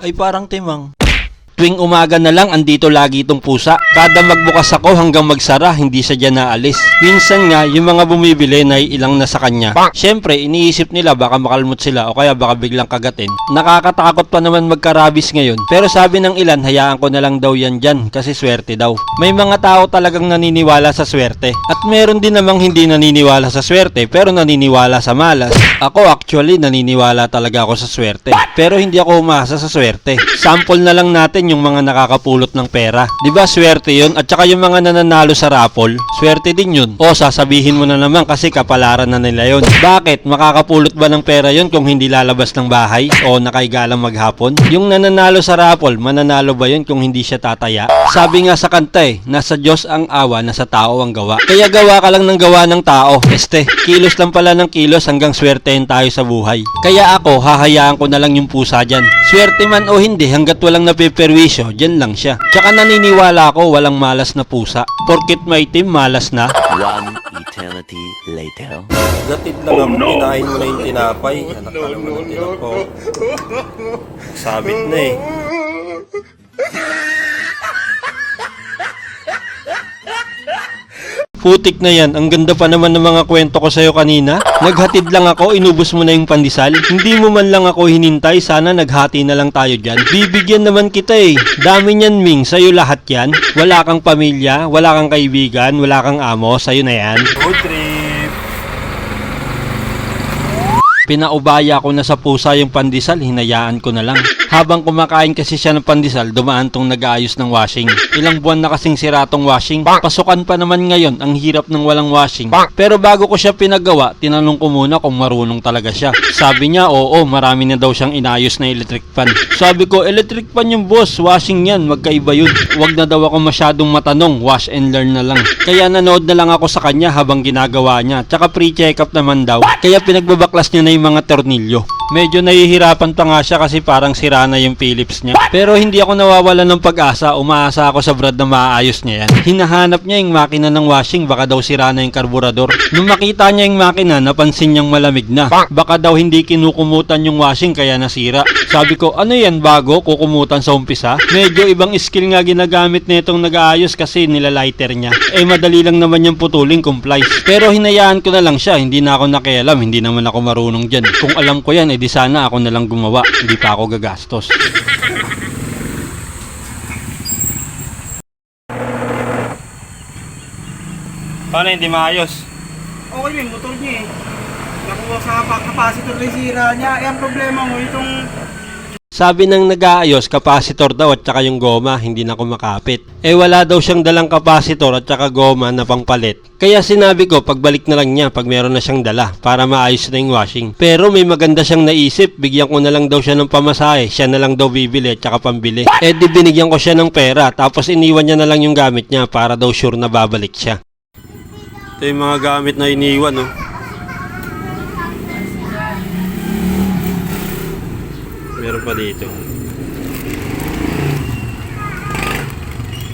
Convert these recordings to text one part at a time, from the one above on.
ay parang timang. Tuwing umaga na lang, andito lagi itong pusa. Kada magbukas ako hanggang magsara, hindi siya dyan naalis. Minsan nga, yung mga bumibili na ilang na sa kanya. Siyempre, iniisip nila baka makalmot sila o kaya baka biglang kagatin. Nakakatakot pa naman magkarabis ngayon. Pero sabi ng ilan, hayaan ko na lang daw yan dyan kasi swerte daw. May mga tao talagang naniniwala sa swerte. At meron din namang hindi naniniwala sa swerte pero naniniwala sa malas. Ako actually, naniniwala talaga ako sa swerte. Pero hindi ako umasa sa swerte. Sample na lang natin yung mga nakakapulot ng pera. 'Di ba swerte 'yun? At saka yung mga nananalo sa raffle, swerte din 'yun. O sasabihin mo na naman kasi kapalaran na nila 'yun. Bakit? Makakapulot ba ng pera 'yun kung hindi lalabas ng bahay o nakaiga lang maghapon? Yung nananalo sa raffle, mananalo ba 'yun kung hindi siya tataya? Sabi nga sa kanta nasa Diyos ang awa, nasa tao ang gawa. Kaya gawa ka lang ng gawa ng tao. Kilos lang pala ng kilos hanggang swertein tayo sa buhay. Kaya ako, hahayaan ko na lang yung pusa dyan. Swerte man o hindi, hanggat walang napiperwisyo, dyan lang siya. Tsaka naniniwala ako, walang malas na pusa. Porkit may team, malas na. One eternity later. Gatid lang ako, kinain mo na yung tinapay. Anak ka naman ng tinapa. Sabit na eh. Putik na yan, ang ganda pa naman ng mga kwento ko sa'yo kanina. Naghatid lang ako, inubos mo na yung pandesal. Hindi mo man lang ako hinintay, sana naghati na lang tayo dyan. Bibigyan naman kita eh. Dami niyan Ming, sa'yo lahat yan. Wala kang pamilya, wala kang kaibigan, wala kang amo, sa'yo na yan. Road trip. Pinaubaya ko na sa pusa yung pandesal, hinayaan ko na lang. Habang kumakain kasi siya ng pandesal, dumaan tong nag-aayos ng washing. Ilang buwan na kasing sira tong washing. Pasukan pa naman ngayon, ang hirap ng walang washing. Pero bago ko siya pinagawa, tinanong ko muna kung marunong talaga siya. Sabi niya, oo, marami na daw siyang inayos na electric fan. Sabi ko, electric fan yung boss, washing yan, magkaiba yun. Huwag na daw ako masyadong matanong, wash and learn na lang. Kaya nanood na lang ako sa kanya habang ginagawa niya. Tsaka pre-check up naman daw. Kaya pinagbabaklas niya na yung mga tornilyo. Medyo nahihirapan pa nga siya kasi parang sira na yung Philips niya. Pero hindi ako nawawalan ng pag-asa, umaasa ako sa Brad na maayos niya yan. Hinahanap niya yung makina ng washing, baka daw sira na yung karburador. Nung makita niya yung makina, napansin niyang malamig na. Baka daw hindi kinukumutan yung washing kaya nasira. Sabi ko, ano yan bago? Kukumutan sa umpisa? Medyo ibang skill nga ginagamit nitong nag-aayos kasi nilalighter niya. Madali lang naman yung putuling kung plies. Pero hinayaan ko na lang siya, hindi na ako nakialam, hindi naman ako marunong dyan. Kung alam ko yan, di sana ako na lang gumawa, hindi pa ako gagastos. Paano hindi maayos? Okay na yung motor niya eh. Nakuha sa capacitor na sira niya. Ang problema mo itong... Sabi ng nag-aayos, capacitor daw at saka yung goma, hindi na kumakapit. Wala daw siyang dalang capacitor at saka goma na pangpalit. Kaya sinabi ko, pagbalik na lang niya pag meron na siyang dala para maayos na yung washing. Pero may maganda siyang naisip, bigyan ko na lang daw siya ng pamasahe, siya na lang daw bibili at saka pambili. Di binigyan ko siya ng pera, tapos iniwan niya na lang yung gamit niya para daw sure na babalik siya. Ito yung mga gamit na iniwan, no? Meron pa dito.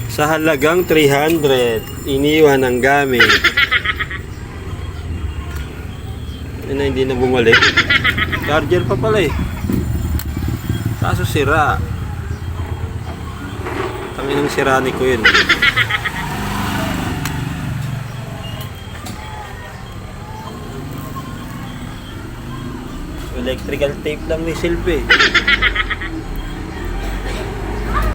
Sa halagang 300, iniwan ang gamit. Na hindi na bumalik. Charger pa pala eh. Kaso sira. Tanginang sira ni ko yun. Electrical tape lang ni silbi.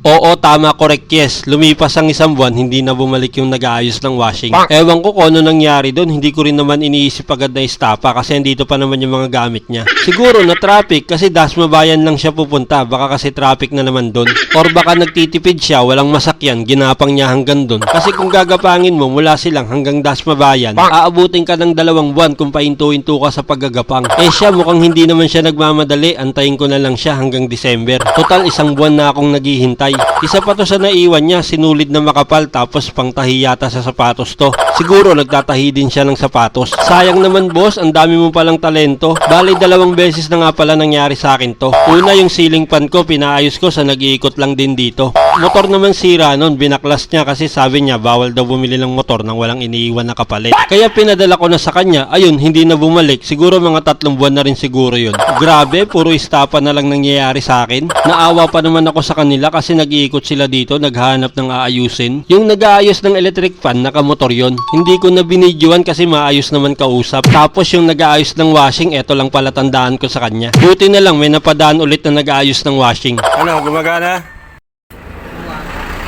Oo, tama, correct, yes. Lumipas ang isang buwan, hindi na bumalik yung nag-aayos ng washing. Ewan ko kung ano nangyari doon, hindi ko rin naman iniisip agad na istapa kasi andito pa naman yung mga gamit niya. Siguro na traffic kasi Dasma Bayan lang siya pupunta, baka kasi traffic na naman doon. Or baka nagtitipid siya, walang masakyan, ginapang niya hanggang doon. Kasi kung gagapangin mo mula silang hanggang Dasma Bayan, aabutin ka ng 2 buwan kung pahinto-hinto ka sa paggagapang. Siya mukhang hindi naman siya nagmamadali, antayin ko na lang siya hanggang December. Total 1 buwan na akong naghihintay. Isa pa to sa naiwan niya, sinulid na makapal tapos pangtahi yata sa sapatos to. Siguro nagtatahi din siya ng sapatos. Sayang naman boss, ang dami mo palang talento. Bali 2 beses na nga pala nangyari sa akin to. Una yung ceiling fan ko, pinaayos ko sa nag-iikot lang din dito. Motor naman sira nun, binaklas niya kasi sabi niya bawal daw bumili ng motor nang walang iniiwan na kapalit. Kaya pinadala ko na sa kanya, ayun, hindi na bumalik. Siguro mga 3 buwan na rin siguro yun. Grabe, puro istapa na lang nangyayari sa akin. Naawa pa naman ako sa kanila kasi nag-iikot sila dito, naghahanap ng aayusin. Yung nag-aayos ng electric fan, nakamotor yon. Hindi ko na binidyoan kasi maayos naman kausap. Tapos yung nag-aayos ng washing, eto lang pala tandaan ko sa kanya. Buti na lang may napadaan ulit na nag-aayos ng washing. Ano, gumagana?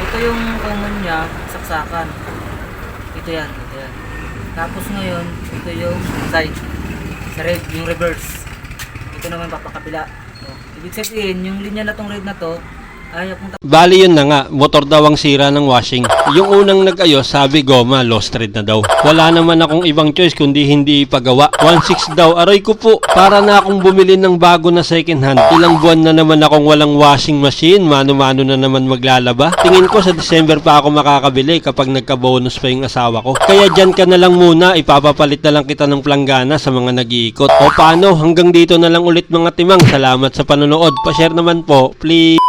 Ito yung common niya, saksakan. Ito yan. Tapos ngayon, ito yung side. Sa red, yung reverse. Ito naman papakabila. Ibig sabihin, yung linya na tong red na to, ayaw kong Bali yun na nga, motor daw ang sira ng washing. Yung unang nag-ayos, sabi goma, lost thread na daw. Wala naman akong ibang choice kundi hindi ipagawa. 1.6 daw, aray ko po. Para na akong bumili ng bago na second hand. Ilang buwan na naman akong walang washing machine, mano-mano na naman maglalaba. Tingin ko sa December pa ako makakabili kapag nagka-bonus pa yung asawa ko. Kaya dyan ka na lang muna, ipapapalit na lang kita ng planggana sa mga nag-iikot. O paano, hanggang dito na lang ulit mga timang. Salamat sa panonood. Pa-share naman po, please.